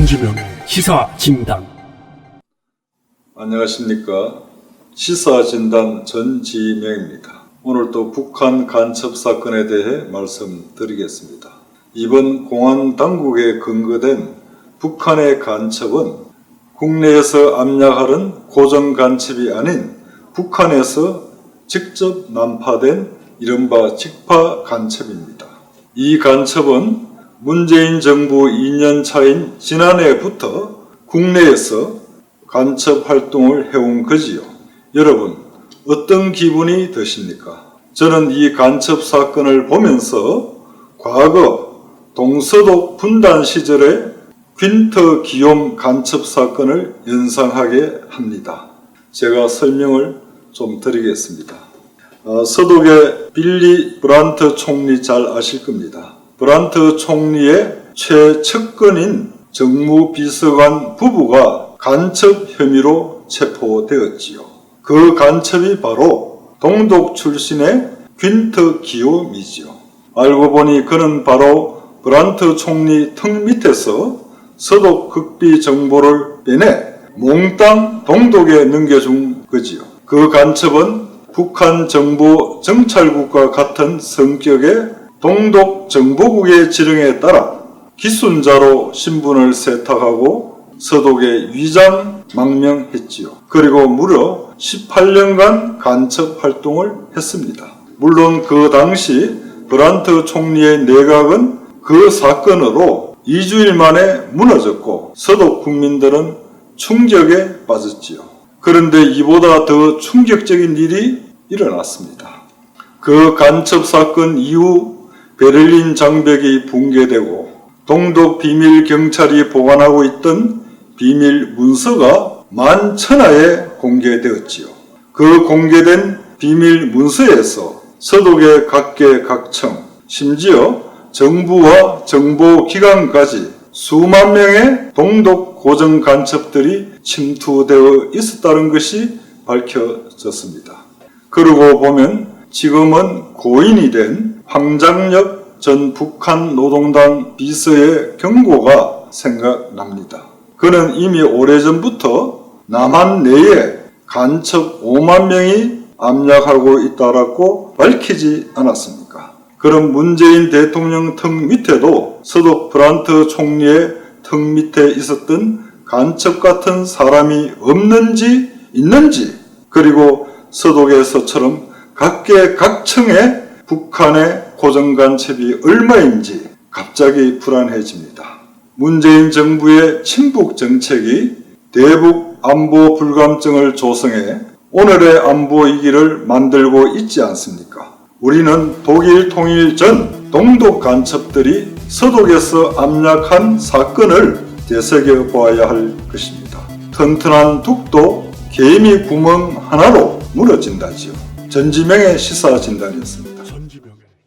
전지명의 시사진단. 안녕하십니까. 시사진단 전지명입니다. 오늘 또 북한 간첩 사건에 대해 말씀드리겠습니다. 이번 공안 당국에 근거된 북한의 간첩은 국내에서 압력하는 고정 간첩이 아닌 북한에서 직접 난파된 이른바 직파 간첩입니다. 이 간첩은 문재인 정부 2년 차인 지난해부터 국내에서 간첩 활동을 해온 거지요. 여러분, 어떤 기분이 드십니까? 저는 이 간첩 사건을 보면서 과거 동서독 분단 시절의 퀸터 기욤 간첩 사건을 연상하게 합니다. 제가 설명을 좀 드리겠습니다. 서독의 빌리 브란트 총리 잘 아실 겁니다. 브란트 총리의 최측근인 정무비서관 부부가 간첩 혐의로 체포되었지요. 그 간첩이 바로 동독 출신의 퀸터 기욤이지요. 알고 보니 그는 바로 브란트 총리 턱 밑에서 서독 극비 정보를 빼내 몽땅 동독에 넘겨준 거지요. 그 간첩은 북한 정보 정찰국과 같은 성격의 동독 정보국의 지령에 따라 기순자로 신분을 세탁하고 서독에 위장 망명했지요. 그리고 무려 18년간 간첩 활동을 했습니다. 물론 그 당시 브란트 총리의 내각은 그 사건으로 2주일 만에 무너졌고 서독 국민들은 충격에 빠졌지요. 그런데 이보다 더 충격적인 일이 일어났습니다. 그 간첩 사건 이후 베를린 장벽이 붕괴되고 동독 비밀 경찰이 보관하고 있던 비밀 문서가 11,000화에 공개되었지요. 그 공개된 비밀 문서에서 서독의 각계각층, 심지어 정부와 정보기관까지 수만 명의 동독 고정 간첩들이 침투되어 있었다는 것이 밝혀졌습니다. 그러고 보면 지금은 고인이 된 황장엽 전 북한 노동당 비서의 경고가 생각납니다. 그는 이미 오래전부터 남한 내에 간첩 5만 명이 압력하고 있다라고 밝히지 않았습니까? 그럼 문재인 대통령 턱 밑에도 서독 브란트 총리의 턱 밑에 있었던 간첩 같은 사람이 없는지 있는지, 그리고 서독에서처럼 각계각층의 북한의 고정간첩이 얼마인지 갑자기 불안해집니다. 문재인 정부의 친북 정책이 대북 안보 불감증을 조성해 오늘의 안보 위기를 만들고 있지 않습니까? 우리는 독일 통일 전 동독 간첩들이 서독에서 압력한 사건을 되새겨보아야 할 것입니다. 튼튼한 둑도 개미 구멍 하나로 무너진다지요. 전지명의 시사진단이었습니다.